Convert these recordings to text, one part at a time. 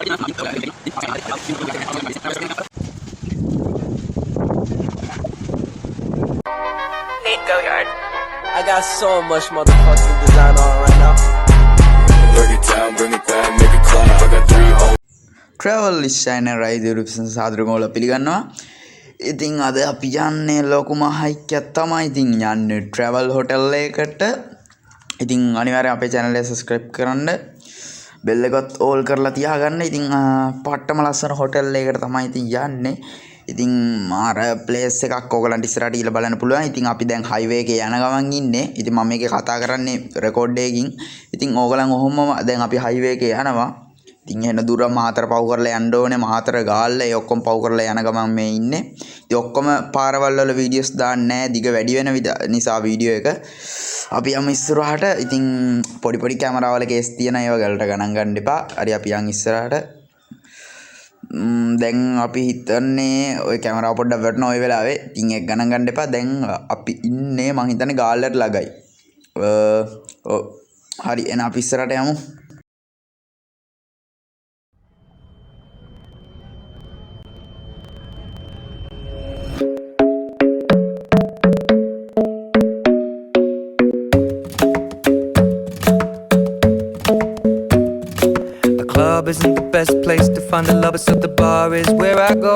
I got so much motherfucking design on right now. Break it down, bring it back, make it clap. I got 3 old travel channel රයි දිරුපිසන් සාදරකෝල පිළිගන්නවා. ඉතින් අද අපි යන්නේ ලොකුම hike එකක් තමයි. ඉතින් යන්නේ travel hotel එකකට. ඉතින් අනිවාර්යෙන් අපේ channel එක subscribe කරන්න. bell එකත් all කරලා තියාගන්න. ඉතින් පට්ටම ලස්සන hotel එකකට තමයි ඉතින් යන්නේ. ඉතින් මාර place එකක් ඕගලන්ට ඉස්සරහට ඊළ බලන්න පුළුවන්. ඉතින් අපි දැන් highway එකේ යන ගමන් ඉන්නේ. ඉතින් මම මේකේ කතා කරන්නේ record එකකින්. ඉතින් ඕගලන් ඔහොමම දැන් අපි highway එකේ යනවා. ඉතින් එන දුර මහතර පව් කරලා යන්න ඕනේ. මහතර ගාල්ලා ඒ ඔක්කොම පව් කරලා යන ගමන් මේ ඉන්නේ. ඉතින් ඔක්කොම පාරවල් වල වීඩියෝස් දාන්නේ නැහැ. දිග වැඩි වෙන නිසා වීඩියෝ එක අපි යමු ඉස්සරහට. ඉතින් පොඩි පොඩි කැමරා වල කේස් තියෙන ඒවා ගලට ගණන් ගන්න එපා. හරි අපි යන් ඉස්සරහට. දැන් අපි හිතන්නේ ওই කැමරාව පොඩ්ඩක් වැටෙන ওই වෙලාවේ. ඉතින් ඒක ගණන් ගන්න එපා. දැන් අපි ඉන්නේ මං හිතන්නේ ගාල්ලට ළඟයි. හරි එන අපි ඉස්සරහට යමු. Isn't the best place to find a lover, so the bar is where I go.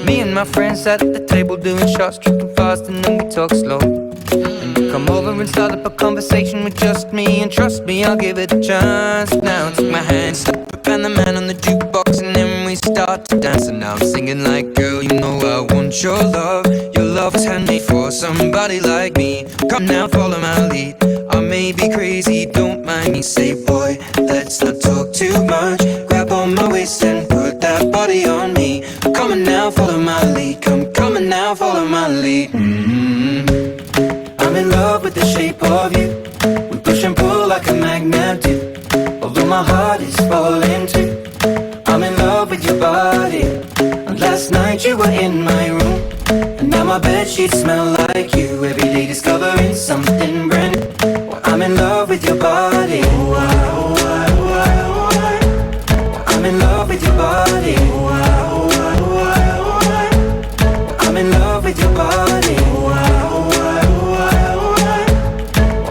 Me and my friends at the table doing shots, tripping fast, and then we talk slow. And you come over and start up a conversation with just me, and trust me, I'll give it a chance. Now take my hand, stop, and the man on the jukebox, and then we start to dance. And now I'm singing like, girl, you know I want your love. Your love is handmade for somebody like me. Come now, follow my lead. I may be crazy, don't mind me. Say, boy, let's not talk too much. Grab on my waist and put that body on me. Come on now, follow my lead. Come on now, follow my lead. I'm in love with the shape of you. We push and pull like a magnet do. Although my heart is falling too. I'm in love with your body. And last night you were in my room. And now my bedsheets smell like you. Every day discovering something brand new. I'm in love with your body. I'm in love with your body. I'm in love with your body.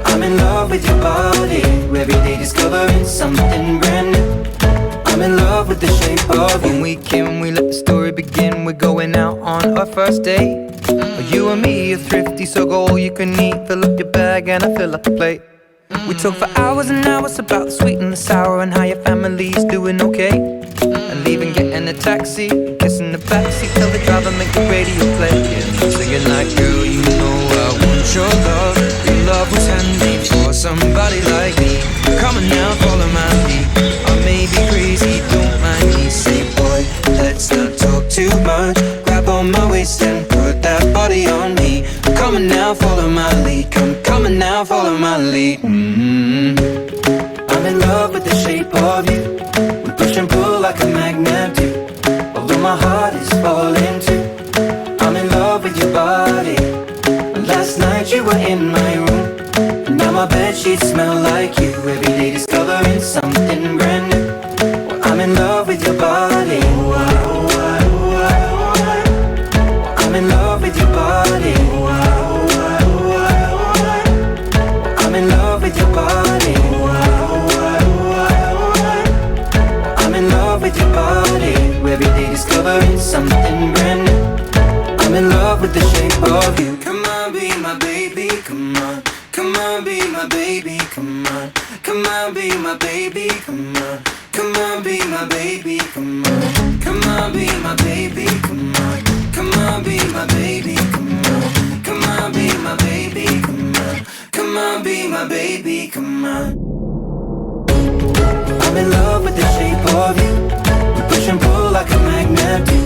I'm in love with your body. Every day discovering something brand new. I'm in love with the shape of you. When we came, we let the story begin. We're going out on our first date. You and me are thrifty, so go all you can eat. Fill up your bag and I fill up the plate. We talk for hours and hours about the sweet and the sour, and how your family's doing okay. And leaving, getting a taxi, kissing the backseat, tell the driver make the radio play. And I'm singing like, girl, you know I want your love. Your love was handmade for somebody like me. Come on now, follow my lead. I may be crazy, don't mind me. Say, boy, let's not talk too much. Grab on my waist and put that body on me. Come on now, follow my lead. Come on now, follow my lead. I'm in love with the shape of you. We push and pull like a magnet do. Although my heart is falling too. I'm in love with your body. Last night you were in my room. And now my bedsheets smell like you. Every day discovering something brand new. I'm in love with your body. I'm in love with your body. I'm in love with your body. I'm in love with your body. Every day discovering something brand new. I'm in love with the shape of you. Come on, be my baby, come on. Come on, be my baby, come on. Come on, be my baby, come on. Come on, be my baby, come on. Come on, be my baby, come on. Come on, be my baby, come on. Come on, be my baby, come on. Come on, be my baby, come on. I'm in love with the shape of you. We push and pull like a magnet do.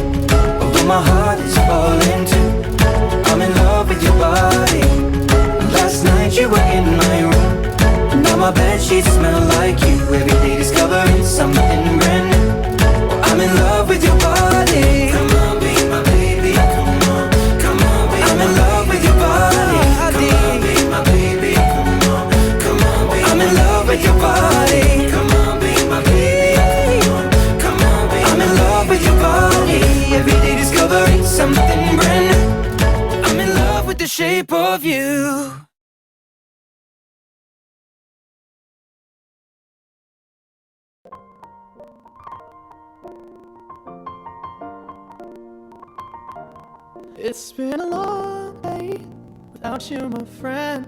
Although my heart is falling too. I'm in love with your body. Last night you were in my room. And now my bedsheets smell like you. Every day discovering something brand new. I'm in love with your body. Come on, be my baby, come on. Come on, be I'm in love with your body. Come on, be my baby, come on. Come on, be I'm in love with your body. Come on, be my baby. shape of you. It's been a long day without you, my friend,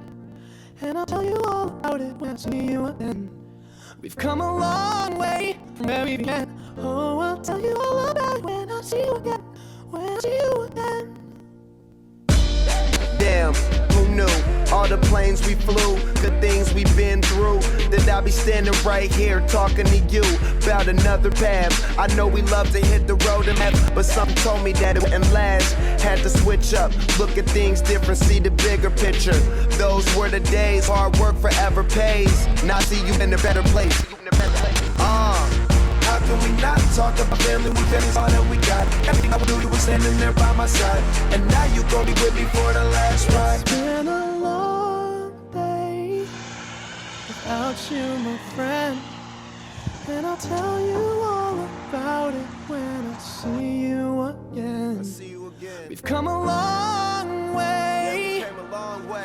and I'll tell you all about it when I see you again. We've come a long way from where we began. Oh, I'll tell you all about it when I see you again. When I see you again. Damn, who knew? All the planes we flew, the things we've been through, that I'll be standing right here talking to you about another path. I know we love to hit the road and have, but something told me that it wouldn't last. Had to switch up, look at things different, see the bigger picture. Those were the days, hard work forever pays. Now see you in a better place. How can we not talk about family? We family's all that we got. Everything I would do, you were standing there by my side, and now you gon' be with me for the last ride. It's been a long day without you, my friend, and I'll tell you all about it when I see you again. We've come a long way,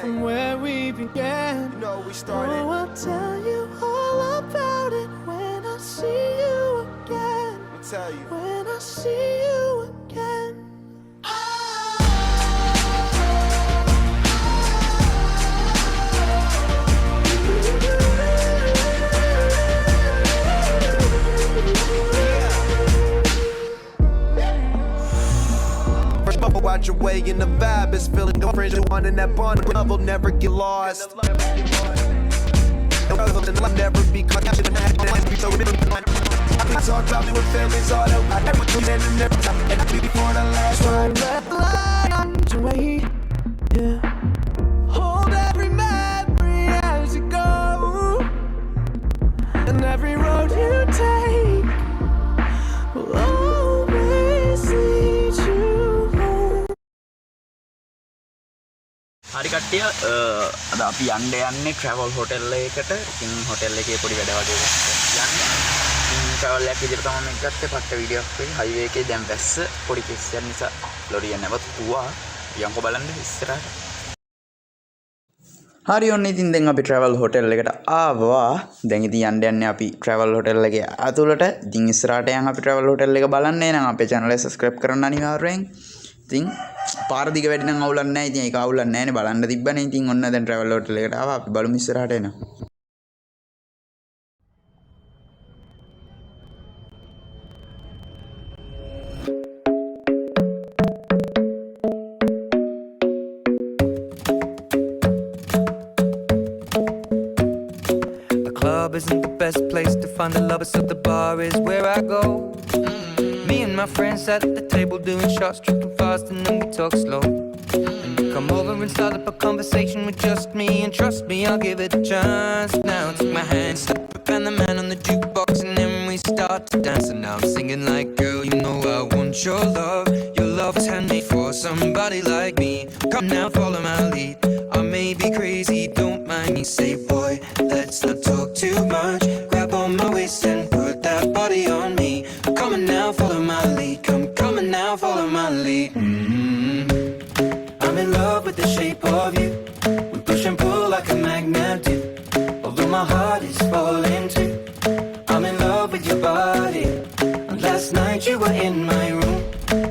from where we began. You know we started. Oh, I'll tell you all about it when I see you again. Let me tell you. When I see you again. Watch your way and the vibe is feeling no friends you want in that bond. Love will never get lost. I'll never be caught. I talk about me with families all that I never do and never time. And I'll be before the last ride. Let the light on your way. Yeah. Hold every memory as you go, and every road you take will always lead you home. හරි කට්ටිය අද අපි යන්නේ travel hotel එකකට. ඉතින් hotel එකේ පොඩි වැඩ වගේ යන්නේ. ඉතින් ට්‍රැවල් එකක් විදිහට තමයි මේක ගත්තේ. පට්ට වීඩියෝ එකක් වෙයි. හයිවේ එකේ දැන් වැස්ස පොඩි කෙස්යක් නිසා ලොරිය නැවතුවා. යන්කෝ බලන්න ඉස්සරහට. හරි ඔන්න ඉතින් දැන් අපි ට්‍රැවල් හොටෙල් එකට ආවා. දැන් ඉතින් යන්නේ අපි ට්‍රැවල් හොටෙල් එකේ ඇතුළට. ඉතින් ඉස්සරහට යන් අපි ට්‍රැවල් හොටෙල් එක බලන්න එනං අපේ channel එක subscribe කරන්න අනිවාර්යෙන්. ඉතින් පාර දිග වැඩි නම් අවුලක් නැහැ. ඉතින් ඒක අවුලක් නැහැනේ බලන්න තිබ්බනේ. ඉතින් ඔන්න දැන් ට්‍රැවල් හොටෙල් එකට ආවා. අපි බලමු ඉස්සරහට එනවා. The club isn't the best place to find the lovers, so the bar is where I go. Me and my friends at the table doing shots, tripping fast, and then we talk slow. And you come over and start up a conversation with just me, and trust me, I'll give it a chance. Now take my hand, step up, and the man on the jukebox, and then we start to dance. And now I'm singing like, girl, you know I want your love. Your love is handmade for somebody like me. Come now, follow my lead. I may be crazy, don't mind me. Say, boy, let's not talk too much. Grab on my waist and put that body on me. Come on now, follow my lead. Come on now, follow my lead. I'm in love with the shape of you. We push and pull like a magnet do. Although my heart is falling too. I'm in love with your body. And last night you were in my room,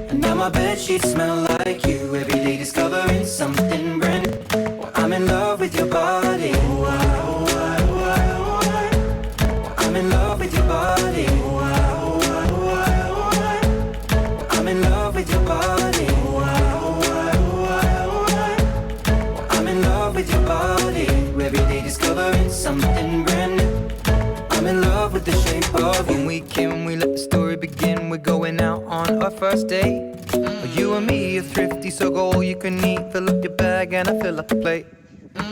and now my bedsheets smell like you. Every day discovering something brand new. Well, I'm in love with your body. I'm in love with your body. I'm in love with your body. I'm in love with your body. Every day discovering something brand new. I'm in love with the shape of you. When we came, we let the story begin. We're going out on our first date. You and me are thrifty, so go all you can eat. Fill up your bag and I fill up the plate.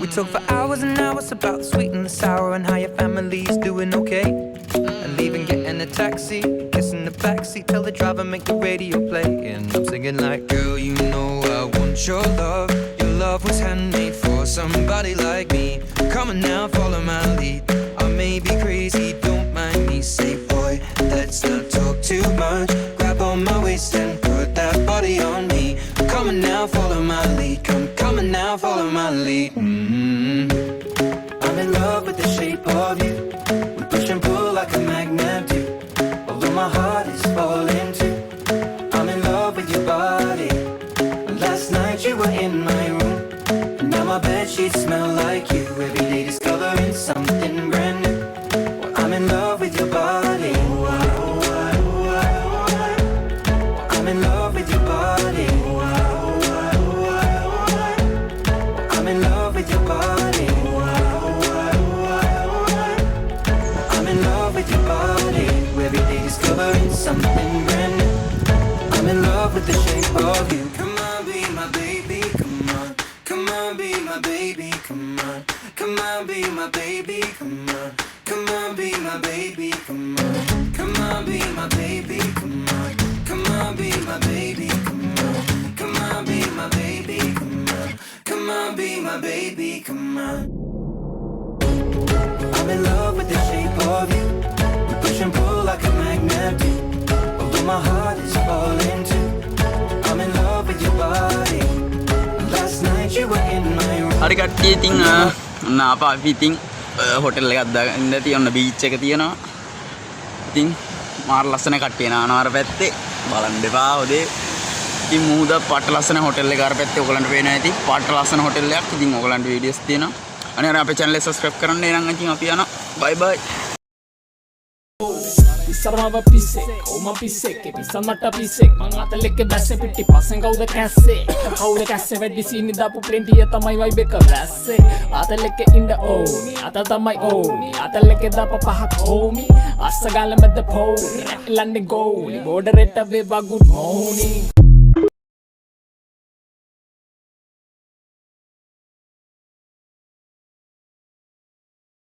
We talk for hours and hours about the sweet and the sour and how your family's doing okay. And leaving, getting a taxi, kissing the backseat, tell the driver make the radio play. And I'm singing like, girl, you know I want your love. Your love was handmade for somebody like me. Come on now, follow my lead. I may be crazy, don't mind me. Say, boy, let's not talk too much. Grab on my waist and put that body on me. Come Come on now, follow my lead. Come on now, follow my lead. I'm in love with the shape of you. We push and pull like a magnet do. Although my heart is falling too. I'm in love with your body. Last night you were in my room, and now my bedsheets smell like you. Every day discovering something brand new. Well, I'm in love with your body. I'm in love with your body. I'm in love with your body. I'm in love with your body. Every day discovering something brand new. I'm in love with the shape of you. Come on, be my baby, come on. Come on, be my baby, come on. Come on, be my baby, come on. Come on, be my baby, come on. Come on, be my baby, come on. Come on, be my baby, come on. Come on, be my baby, come on. Come on, be my baby, come on. I'm in love with the shape of you. We push and pull like a magnet do. Although my heart is falling too. I'm in love with your body. Last night you were in my room. හරි කට්ටිය ඉතින් ඔන්න ආපහු අපි ඉතින් hotel එකක් දාගෙන ඉඳී ඔන්න බීච් එක තියෙනවා. ඉතින් මාර ලස්සන කට්ටිය නානවා අර පැත්තේ. බලන්න එපා ඔදේ. ඉතින් මුහුද පට ලස්සන හොටෙල් එක අර පැත්තේ ඔයගලන්ට පේනවා ඇති. පට ලස්සන හොටෙල් එකක්. ඉතින් ඔයගලන්ට වීඩියෝස් තියෙනවා. අනේ අර අපේ channel එක subscribe කරන්න එනං ඉතින් අපි යනවා. bye bye. Sarmava pisek, oma pisek, pisan mata pisek, mangata leke basse pitti passen kauda kasse, kauda kasse veddi sini dapu plenty ya tamai vibe එක වැස්සේ, ata leke inda oni, ata tamai oni, ata leke dapa pahak omi, assa gala mැද pole, lande goali, border etta weba good morning.